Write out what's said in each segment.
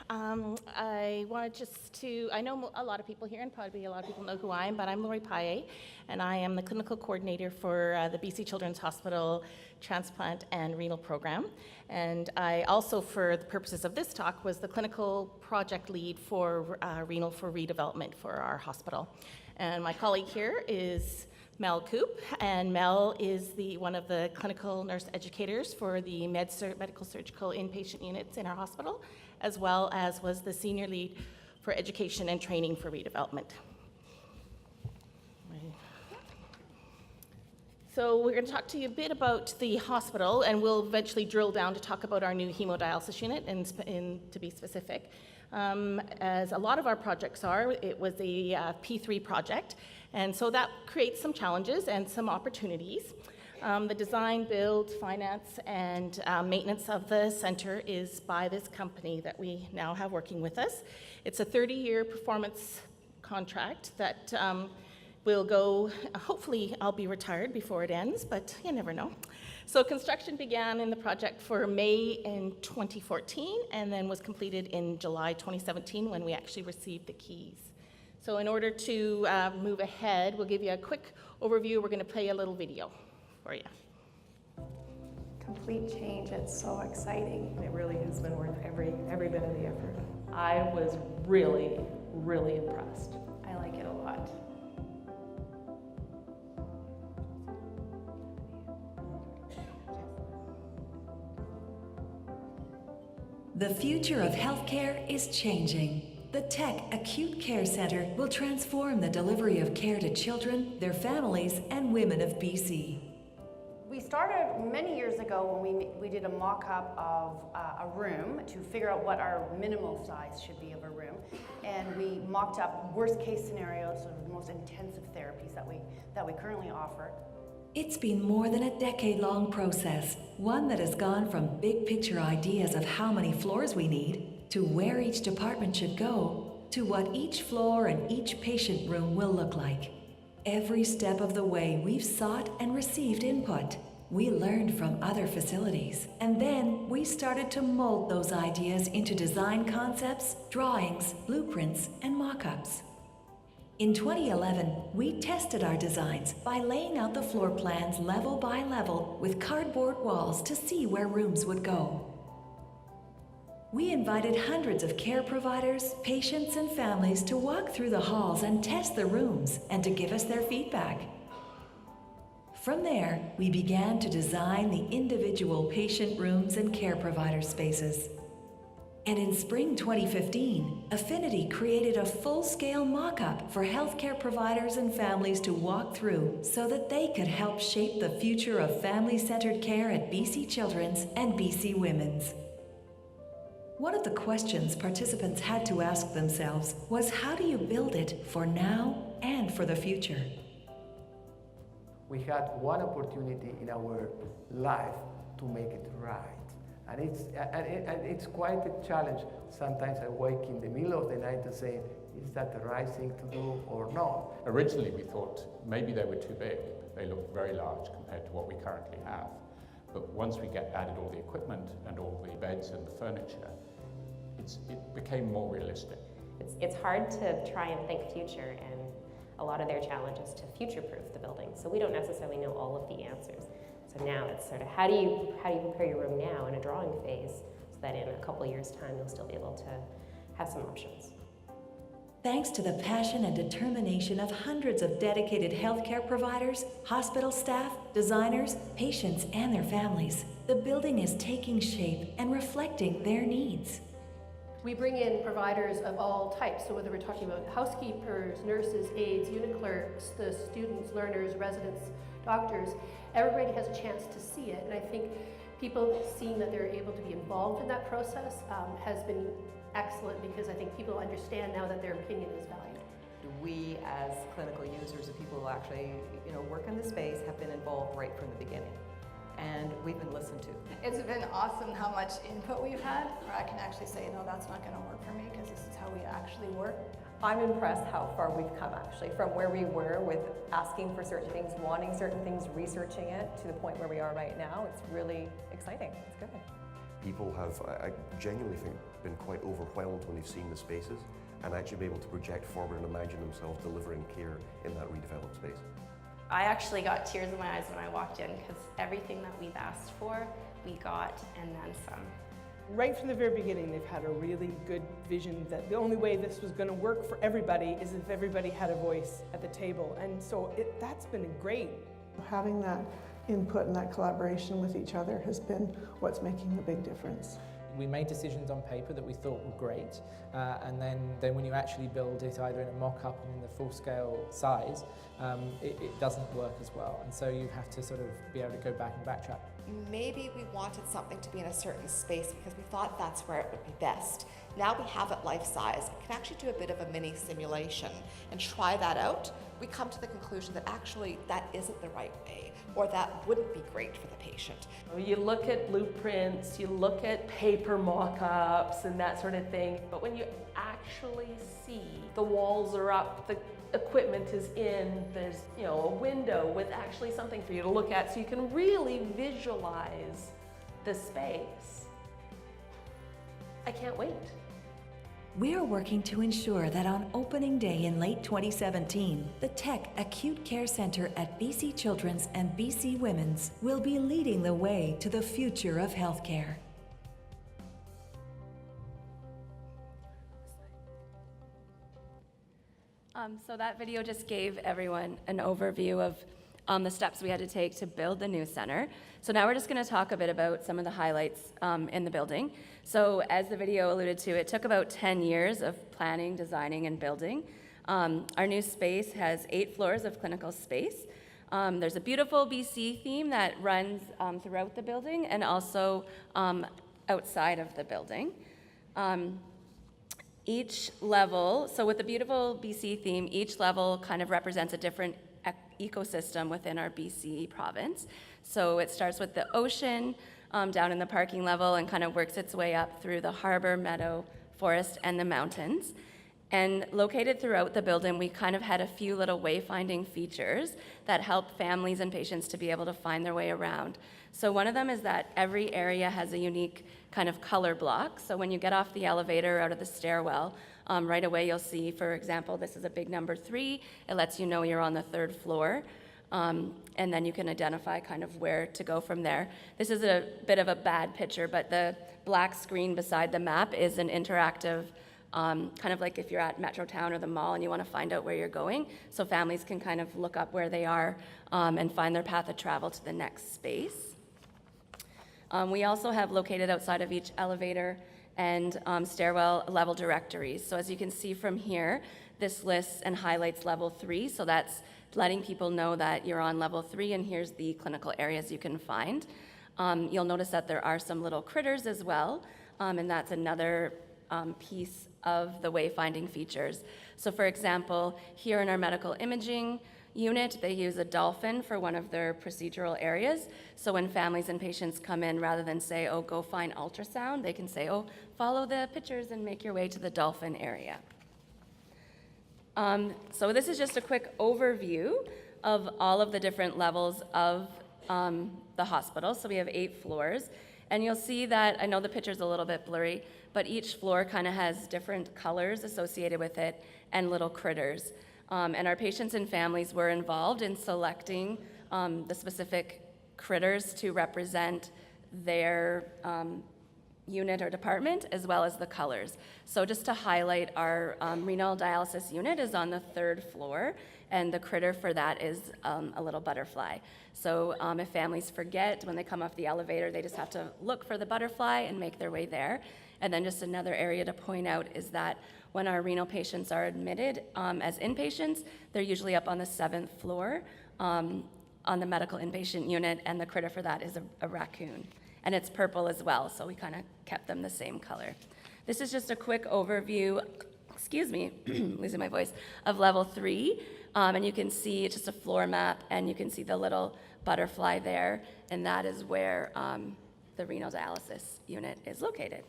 I wanted I know a lot of people here, and probably a lot of people know who I am, but I'm Lori Paille, and I am the clinical coordinator for the BC Children's Hospital Transplant and Renal Program. And I also, for the purposes of this talk, was the clinical project lead for renal for redevelopment for our hospital. And my colleague here is Mel Coop, and Mel is one of the clinical nurse educators for the medical surgical inpatient units in our hospital, as well as was the senior lead for education and training for redevelopment. So we're going to talk to you a bit about the hospital, and we'll eventually drill down to talk about our new hemodialysis unit, and to be specific. As a lot of our projects are, it was a P3 project, and so that creates some challenges and some opportunities. The design, build, finance, and maintenance of the center is by this company that we now have working with us. It's a 30-year performance contract that will go, hopefully I'll be retired before it ends, but you never know. So construction began in the project for May in 2014, and then was completed in July 2017 when we actually received the keys. So in order to move ahead, we'll give you a quick overview. We're going to play a little video for you. Complete change. It's so exciting. It really has been worth every bit of the effort. I was really, really impressed. I like it a lot. The future of healthcare is changing. The Teck Acute Care Centre will transform the delivery of care to children, their families, and women of BC. We started many years ago when we did a mock-up of a room to figure out what our minimal size should be of a room, and we mocked up worst-case scenarios of the most intensive therapies that we currently offer. It's been more than a decade-long process, one that has gone from big-picture ideas of how many floors we need, to where each department should go, to what each floor and each patient room will look like. Every step of the way, we've sought and received input. We learned from other facilities, and then we started to mold those ideas into design concepts, drawings, blueprints, and mock-ups. In 2011, we tested our designs by laying out the floor plans level by level with cardboard walls to see where rooms would go. We invited hundreds of care providers, patients, and families to walk through the halls and test the rooms and to give us their feedback. From there, we began to design the individual patient rooms and care provider spaces. And in spring 2015, Affinity created a full-scale mock-up for healthcare providers and families to walk through so that they could help shape the future of family-centered care at BC Children's and BC Women's. One of the questions participants had to ask themselves was, how do you build it for now and for the future? We had one opportunity in our life to make it right. And it's quite a challenge. Sometimes I wake in the middle of the night to say, is that the right thing to do or not? Originally we thought maybe they were too big. They looked very large compared to what we currently have. But once we added all the equipment and all the beds and the furniture, it became more realistic. It's hard to try and think future, and a lot of their challenge is to future-proof the building. So we don't necessarily know all of the answers. So now it's sort of how do you prepare your room now in a drawing phase so that in a couple of years' time you'll still be able to have some options. Thanks to the passion and determination of hundreds of dedicated healthcare providers, hospital staff, designers, patients, and their families, the building is taking shape and reflecting their needs. We bring in providers of all types, so whether we're talking about housekeepers, nurses, aides, unit clerks, the students, learners, residents, doctors, everybody has a chance to see it, and I think people seeing that they're able to be involved in that process has been excellent, because I think people understand now that their opinion is valued. We, as clinical users and people who actually work in the space, have been involved right from the beginning. And we've been listened to. It's been awesome how much input we've had, where I can actually say, no, that's not going to work for me, because this is how we actually work. I'm impressed how far we've come, actually, from where we were with asking for certain things, wanting certain things, researching it, to the point where we are right now. It's really exciting. It's good. people have, I genuinely think, been quite overwhelmed when they've seen the spaces and actually be able to project forward and imagine themselves delivering care in that redeveloped space. I actually got tears in my eyes when I walked in because everything that we've asked for, we got and then some. Right from the very beginning, they've had a really good vision that the only way this was going to work for everybody is if everybody had a voice at the table. And so that's been great. Having that input and that collaboration with each other has been what's making the big difference. We made decisions on paper that we thought were great, and then when you actually build it either in a mock-up or in the full-scale size, it doesn't work as well. And so you have to sort of be able to go back and backtrack. Maybe we wanted something to be in a certain space because we thought that's where it would be best. Now we have it life-size. We can actually do a bit of a mini simulation and try that out. We come to the conclusion that actually that isn't the right way, or that wouldn't be great for the patient. You look at blueprints, you look at paper mock-ups and that sort of thing, but when you actually see the walls are up, the equipment is in, there's a window with actually something for you to look at so you can really visualize the space. I can't wait. We're working to ensure that on opening day in late 2017, the Teck Acute Care Centre at BC Children's and BC Women's will be leading the way to the future of healthcare. So that video just gave everyone an overview of the steps we had to take to build the new center. So now we're just going to talk a bit about some of the highlights in the building. So as the video alluded to, it took about 10 years of planning, designing, and building. Our new space has 8 floors of clinical space. There's a beautiful BC theme that runs throughout the building and also outside of the building. Each level, so with the beautiful BC theme, each level kind of represents a different ecosystem within our BC province. So it starts with the ocean down in the parking level and kind of works its way up through the harbor, meadow, forest, and the mountains. And located throughout the building, we kind of had a few little wayfinding features that help families and patients to be able to find their way around. So one of them is that every area has a unique kind of color block. So when you get off the elevator out of the stairwell, right away you'll see, for example, this is a big number 3. It lets you know you're on the 3rd floor. And then you can identify kind of where to go from there. This is a bit of a bad picture, but the black screen beside the map is an interactive, kind of like if you're at Metrotown or the mall and you want to find out where you're going. So families can kind of look up where they are and find their path of travel to the next space. We also have located outside of each elevator and stairwell level directories. So as you can see from here, this lists and highlights level 3. So that's letting people know that you're on level 3 and here's the clinical areas you can find. You'll notice that there are some little critters as well, and that's another piece of the wayfinding features. So for example, here in our medical imaging unit, they use a dolphin for one of their procedural areas. So when families and patients come in, rather than say, oh, go find ultrasound, they can say, oh, follow the pictures and make your way to the dolphin area. So this is just a quick overview of all of the different levels of the hospital. So we have 8 floors. And you'll see that, I know the picture's a little bit blurry, but each floor kind of has different colors associated with it and little critters. And our patients and families were involved in selecting the specific critters to represent their unit or department, as well as the colors. So just to highlight, our renal dialysis unit is on the 3rd floor, and the critter for that is a little butterfly. So if families forget, when they come off the elevator, they just have to look for the butterfly and make their way there. And then just another area to point out is that when our renal patients are admitted as inpatients, they're usually up on the 7th floor on the medical inpatient unit, and the critter for that is a raccoon. And it's purple as well, so we kind of kept them the same color. This is just a quick overview, excuse me, losing my voice, of level 3. And you can see it's just a floor map, and you can see the little butterfly there, and that is where the renal dialysis unit is located.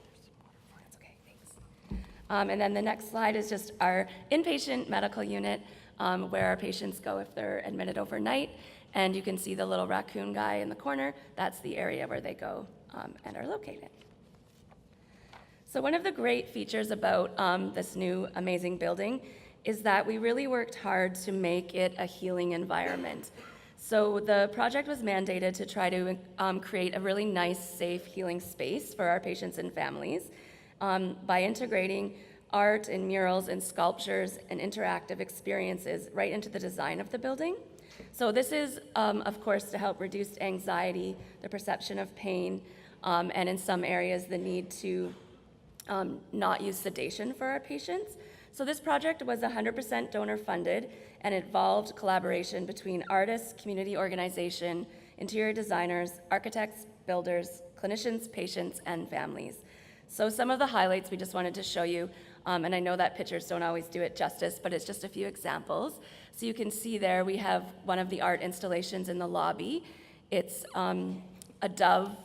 That's okay, thanks. And then the next slide is just our inpatient medical unit, where our patients go if they're admitted overnight. And you can see the little raccoon guy in the corner. That's the area where they go and are located. So one of the great features about this new amazing building is that we really worked hard to make it a healing environment. So the project was mandated to try to create a really nice, safe healing space for our patients and families by integrating art and murals and sculptures and interactive experiences right into the design of the building. So this is, of course, to help reduce anxiety, the perception of pain, and in some areas, the need to not use sedation for our patients. So this project was 100% donor funded and involved collaboration between artists, community organization, interior designers, architects, builders, clinicians, patients, and families. So some of the highlights we just wanted to show you, and I know that pictures don't always do it justice, but it's just a few examples. So you can see there we have one of the art installations in the lobby. It's a dove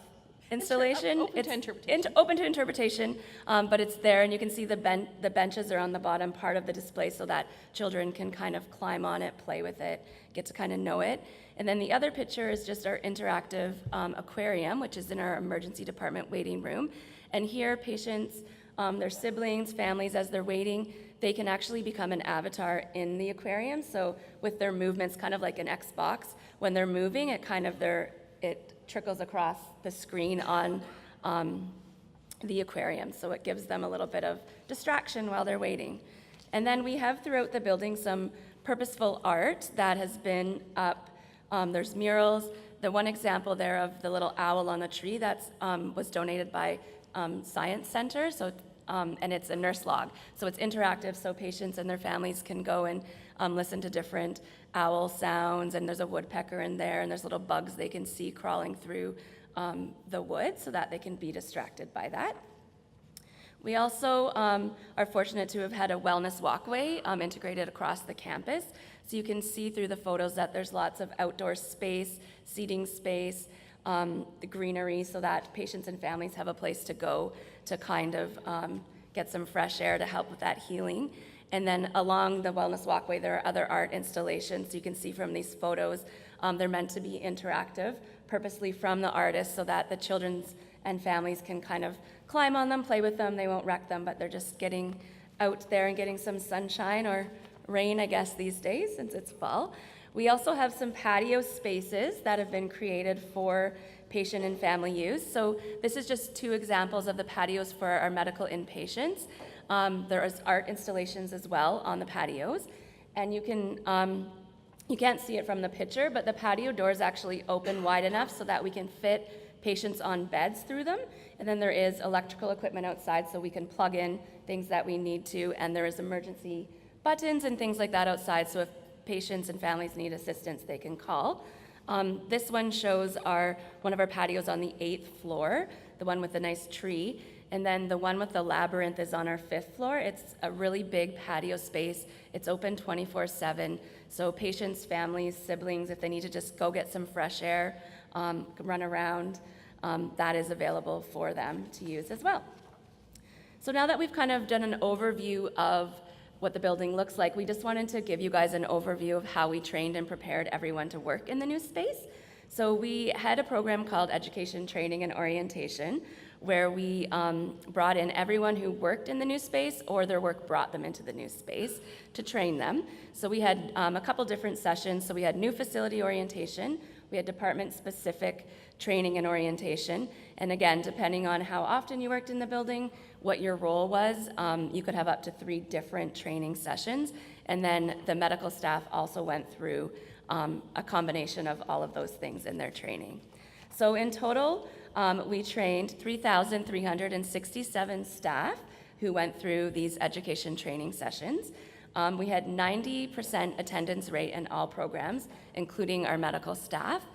installation. Open to interpretation. Open to interpretation, but it's there, and you can see the benches are on the bottom part of the display so that children can kind of climb on it, play with it, get to kind of know it. And then the other picture is just our interactive aquarium, which is in our emergency department waiting room. And here, patients, their siblings, families, as they're waiting, they can actually become an avatar in the aquarium. So with their movements, kind of like an Xbox, when they're moving, it trickles across the screen on the aquarium. So it gives them a little bit of distraction while they're waiting. And then we have throughout the building some purposeful art that has been up. There's murals. The one example there of the little owl on the tree that was donated by Science Center. So and it's a nurse log. So it's interactive, so patients and their families can go and listen to different owl sounds, and there's a woodpecker in there, and there's little bugs they can see crawling through the wood so that they can be distracted by that. We also are fortunate to have had a wellness walkway integrated across the campus. So you can see through the photos that there's lots of outdoor space, seating space, the greenery, so that patients and families have a place to go to kind of get some fresh air to help with that healing. And then along the wellness walkway, there are other art installations. You can see from these photos, they're meant to be interactive, purposely from the artist, so that the children and families can kind of climb on them, play with them. They won't wreck them, but they're just getting out there and getting some sunshine or rain, I guess, these days, since it's fall. We also have some patio spaces that have been created for patient and family use. So this is just two examples of the patios for our medical inpatients. There is art installations as well on the patios. And you can't see it from the picture, but the patio doors actually open wide enough so that we can fit patients on beds through them. And then there is electrical equipment outside so we can plug in things that we need to, and there is emergency buttons and things like that outside, so if patients and families need assistance, they can call. This one shows one of our patios on the 8th floor, the one with the nice tree, and then the one with the labyrinth is on our 5th floor. It's a really big patio space. It's open 24/7, so patients, families, siblings, if they need to just go get some fresh air, run around, that is available for them to use as well. So now that we've kind of done an overview of what the building looks like, we just wanted to give you guys an overview of how we trained and prepared everyone to work in the new space. So we had a program called Education, Training, and Orientation, where we brought in everyone who worked in the new space or their work brought them into the new space to train them. So we had a couple different sessions. So we had new facility orientation, we had department-specific training and orientation, and again, depending on how often you worked in the building, what your role was, you could have up to 3 different training sessions, and then the medical staff also went through a combination of all of those things in their training. So in total, we trained 3,367 staff who went through these education training sessions. We had 90% attendance rate in all programs, including our medical staff.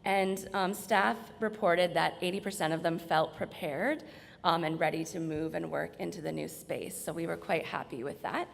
And staff reported that 80% of them felt prepared and ready to move and work into the new space. So we were quite happy with that.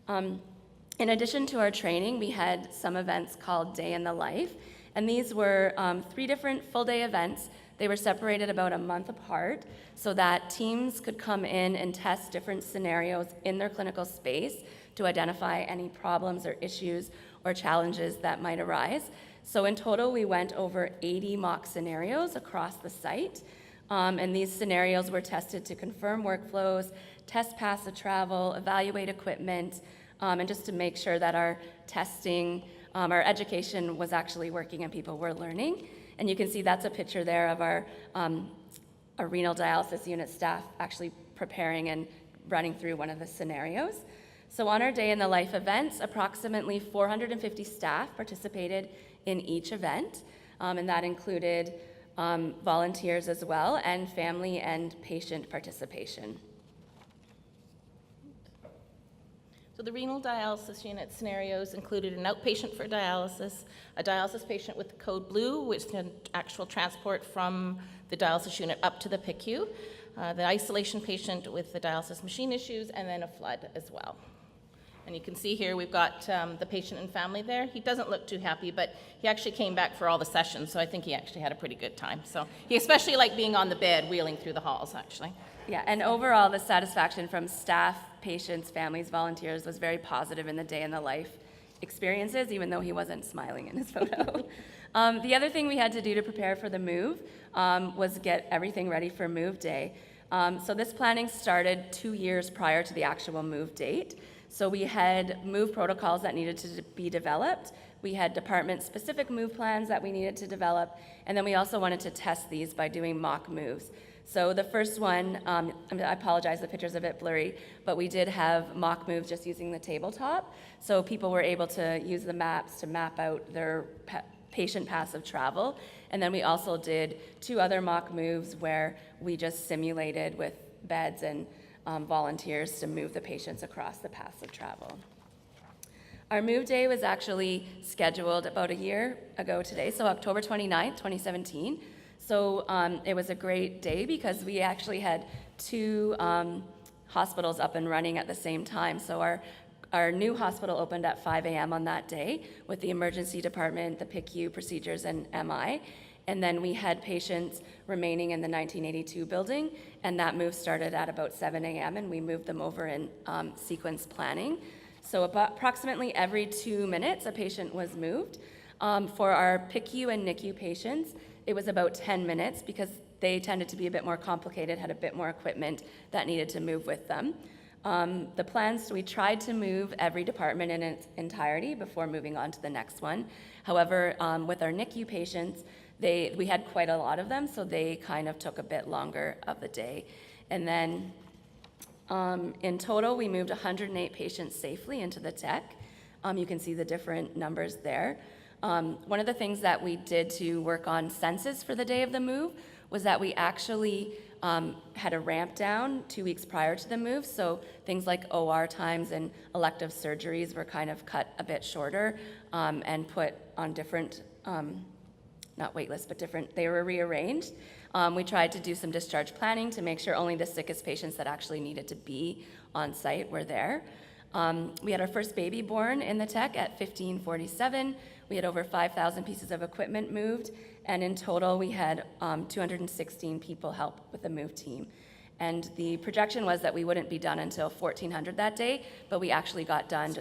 In addition to our training, we had some events called Day in the Life. And these were 3 different full-day events. They were separated about a month apart so that teams could come in and test different scenarios in their clinical space to identify any problems or issues or challenges that might arise. So in total, we went over 80 mock scenarios across the site. And these scenarios were tested to confirm workflows, test paths of travel, evaluate equipment, and just to make sure that our testing, our education was actually working and people were learning. And you can see that's a picture there of our renal dialysis unit staff actually preparing and running through one of the scenarios. So on our Day in the Life events, approximately 450 staff participated in each event, and that included volunteers as well, and family and patient participation. So the renal dialysis unit scenarios included an outpatient for dialysis, a dialysis patient with the code blue, which is an actual transport from the dialysis unit up to the PICU, the isolation patient with the dialysis machine issues, and then a flood as well. And you can see here we've got the patient and family there. He doesn't look too happy, but he actually came back for all the sessions, so I think he actually had a pretty good time. So he especially liked being on the bed, wheeling through the halls, actually. Yeah, and overall, the satisfaction from staff, patients, families, volunteers was very positive in the Day in the Life experiences, even though he wasn't smiling in his photo. The other thing we had to do to prepare for the move was get everything ready for move day. So this planning started 2 years prior to the actual move date. So we had move protocols that needed to be developed. We had department-specific move plans that we needed to develop, and then we also wanted to test these by doing mock moves. So the first one, I apologize, the picture's a bit blurry, but we did have mock moves just using the tabletop. So people were able to use the maps to map out their patient paths of travel. And then we also did 2 other mock moves where we just simulated with beds and volunteers to move the patients across the paths of travel. Our move day was actually scheduled about a year ago today, so October 29th, 2017. So it was a great day because we actually had 2 hospitals up and running at the same time. So our new hospital opened at 5 a.m. on that day with the emergency department, the PICU, procedures, and MI. And then we had patients remaining in the 1982 building, and that move started at about 7 a.m., and we moved them over in sequence planning. So approximately every 2 minutes, a patient was moved. For our PICU and NICU patients, it was about 10 minutes because they tended to be a bit more complicated, had a bit more equipment that needed to move with them. The plans, we tried to move every department in its entirety before moving on to the next one. However, with our NICU patients, we had quite a lot of them, so they kind of took a bit longer of the day. And then in total, we moved 108 patients safely into the Teck. You can see the different numbers there. One of the things that we did to work on census for the day of the move was that we actually had a ramp down 2 weeks prior to the move, so things like OR times and elective surgeries were kind of cut a bit shorter and put on different not waitlist, but different, they were rearranged. We tried to do some discharge planning to make sure only the sickest patients that actually needed to be on site were there. We had our first baby born in the Teck at 1547. We had over 5,000 pieces of equipment moved, and in total we had 216 people help with the move team. And the projection was that we wouldn't be done until 1400 that day, but we actually got done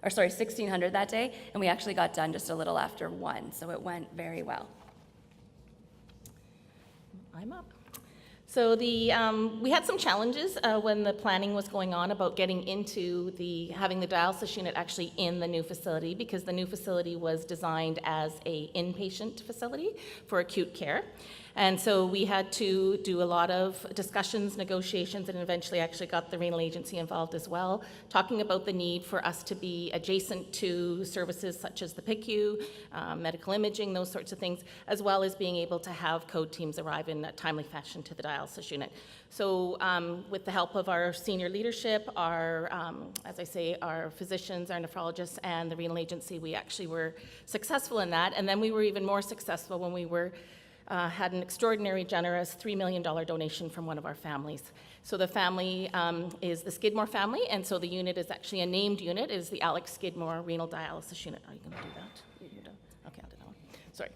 1600 that day, and we actually got done just a little after 1, so it went very well. I'm up. So we had some challenges when the planning was going on about getting into having the dialysis unit actually in the new facility, because the new facility was designed as an inpatient facility for acute care. And so we had to do a lot of discussions, negotiations, and eventually actually got the renal agency involved as well, talking about the need for us to be adjacent to services such as the PICU, medical imaging, those sorts of things, as well as being able to have code teams arrive in a timely fashion to the dialysis unit. So with the help of our senior leadership, as I say, our physicians, our nephrologists, and the renal agency, we actually were successful in that. And then we were even more successful when we had an extraordinary generous $3 million donation from one of our families. So the family is the Skidmore family, and so the unit is actually a named unit. It is the Alex Skidmore Renal Dialysis Unit. Are you going to do that? Okay, I'll do that one. Sorry.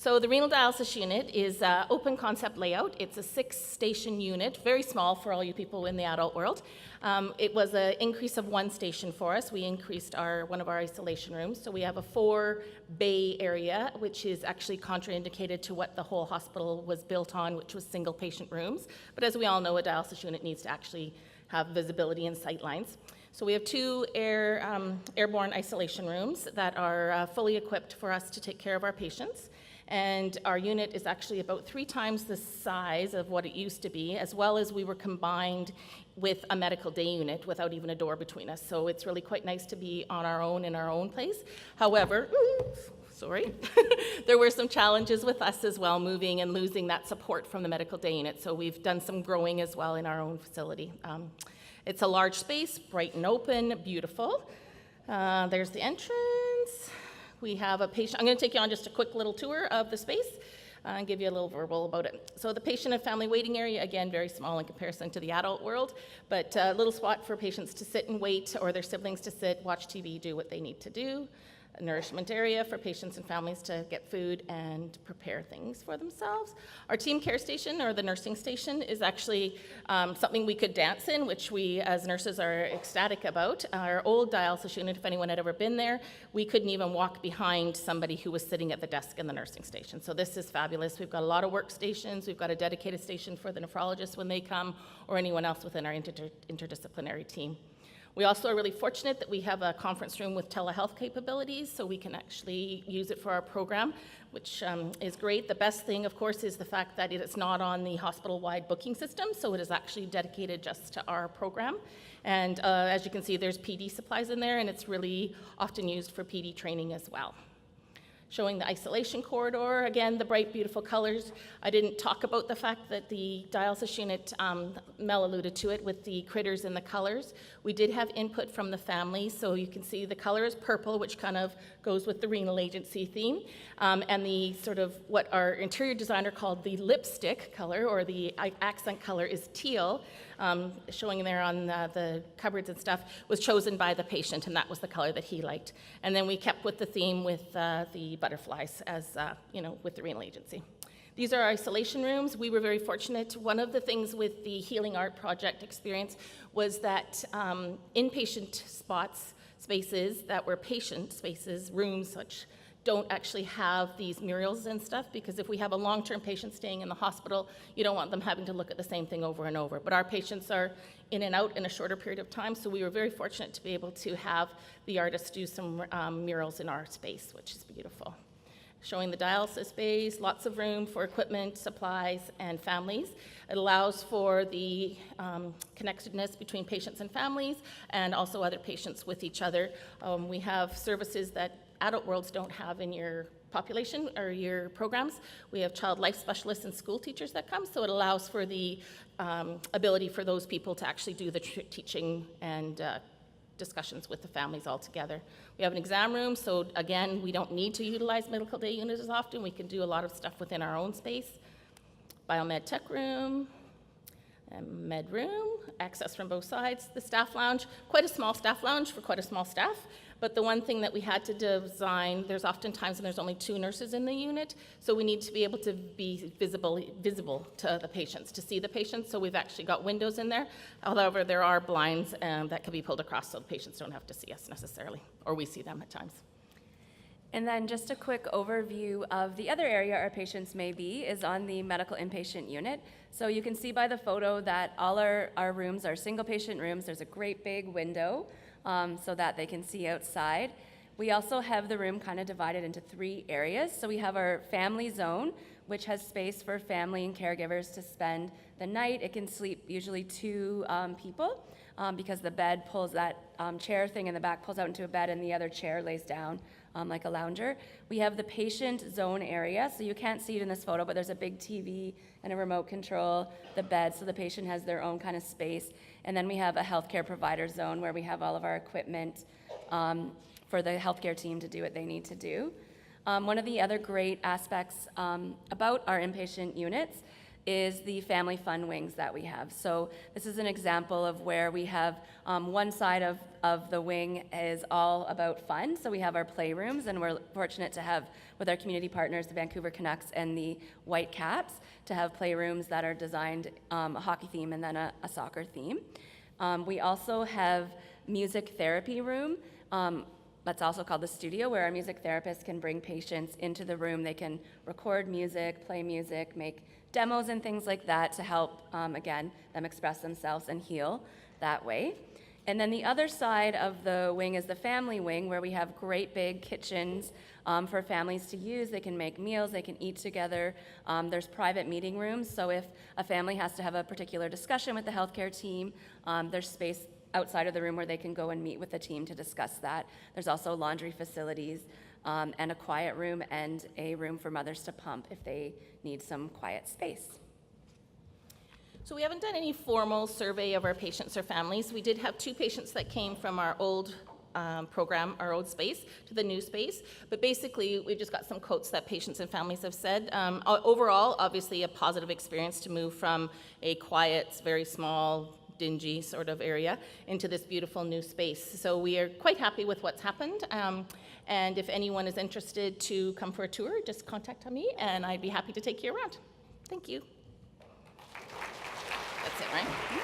So the renal dialysis unit is an open concept layout. It's a 6-station unit, very small for all you people in the adult world. It was an increase of 1 station for us. We increased one of our isolation rooms. So we have a 4-bay area, which is actually contraindicated to what the whole hospital was built on, which was single patient rooms. But as we all know, a dialysis unit needs to actually have visibility and sight lines. So we have 2 airborne isolation rooms that are fully equipped for us to take care of our patients. And our unit is actually about 3 times the size of what it used to be, as well as we were combined with a medical day unit without even a door between us. So it's really quite nice to be on our own in our own place. However, sorry, there were some challenges with us as well, moving and losing that support from the medical day unit. So we've done some growing as well in our own facility. It's a large space, bright and open, beautiful. There's the entrance. We have a patient. I'm going to take you on just a quick little tour of the space and give you a little verbal about it. So the patient and family waiting area, again, very small in comparison to the adult world, but a little spot for patients to sit and wait, or their siblings to sit, watch TV, do what they need to do. A nourishment area for patients and families to get food and prepare things for themselves. Our team care station, or the nursing station, is actually something we could dance in, which we as nurses are ecstatic about. Our old dialysis unit, if anyone had ever been there, we couldn't even walk behind somebody who was sitting at the desk in the nursing station. So this is fabulous. We've got a lot of workstations. We've got a dedicated station for the nephrologists when they come, or anyone else within our interdisciplinary team. We also are really fortunate that we have a conference room with telehealth capabilities, so we can actually use it for our program, which is great. The best thing, of course, is the fact that it is not on the hospital-wide booking system, so it is actually dedicated just to our program. And as you can see, there's PD supplies in there, and it's really often used for PD training as well. Showing the isolation corridor, again, the bright, beautiful colors. I didn't talk about the fact that the dialysis unit, Mel alluded to it with the critters and the colors. We did have input from the family, so you can see the color is purple, which kind of goes with the renal agency theme, and the sort of what our interior designer called the lipstick color, or the accent color, is teal, showing there on the cupboards and stuff, was chosen by the patient, and that was the color that he liked. And then we kept with the theme with the butterflies, as with the renal agency. These are our isolation rooms. We were very fortunate. One of the things with the Healing Art project experience was that inpatient spaces that were patient spaces, rooms such, don't actually have these murals and stuff, because if we have a long-term patient staying in the hospital, you don't want them having to look at the same thing over and over. But our patients are in and out in a shorter period of time, so we were very fortunate to be able to have the artists do some murals in our space, which is beautiful. Showing the dialysis bays, lots of room for equipment, supplies, and families. It allows for the connectedness between patients and families, and also other patients with each other. We have services that adult worlds don't have in your population or your programs. We have child life specialists and school teachers that come, so it allows for the ability for those people to actually do the teaching and discussions with the families all together. We have an exam room, so again, we don't need to utilize medical day units as often. We can do a lot of stuff within our own space. BioMed Tech room, and med room, access from both sides. The staff lounge, quite a small staff lounge for quite a small staff. But the one thing that we had to design, there's often times when there's only 2 nurses in the unit, so we need to be able to be visible to the patients, to see the patients, so we've actually got windows in there. However, there are blinds that can be pulled across so the patients don't have to see us necessarily, or we see them at times. And then just a quick overview of the other area our patients may be is on the medical inpatient unit. So you can see by the photo that all our rooms are single patient rooms. There's a great big window so that they can see outside. We also have the room kind of divided into 3 areas. So we have our family zone, which has space for family and caregivers to spend the night. It can sleep usually 2 people because the bed pulls that chair thing in the back, pulls out into a bed, and the other chair lays down like a lounger. We have the patient zone area, so you can't see it in this photo, but there's a big TV and a remote control, the bed, so the patient has their own kind of space. And then we have a healthcare provider zone where we have all of our equipment for the healthcare team to do what they need to do. One of the other great aspects about our inpatient units is the family fun wings that we have. So this is an example of where we have one side of the wing is all about fun. So we have our playrooms, and we're fortunate to have, with our community partners, the Vancouver Canucks and the Whitecaps, to have playrooms that are designed a hockey theme and then a soccer theme. We also have music therapy room. That's also called the studio, where our music therapists can bring patients into the room. They can record music, play music, make demos and things like that to help, again, them express themselves and heal that way. And then the other side of the wing is the family wing, where we have great big kitchens for families to use. They can make meals, they can eat together. There's private meeting rooms, so if a family has to have a particular discussion with the healthcare team, there's space outside of the room where they can go and meet with the team to discuss that. There's also laundry facilities and a quiet room and a room for mothers to pump if they need some quiet space. So we haven't done any formal survey of our patients or families. We did have 2 patients that came from our old program, our old space, to the new space. But basically, we've just got some quotes that patients and families have said. Overall, obviously a positive experience to move from a quiet, very small, dingy sort of area into this beautiful new space. So we are quite happy with what's happened. And if anyone is interested to come for a tour, just contact me and I'd be happy to take you around. Thank you. That's it, right?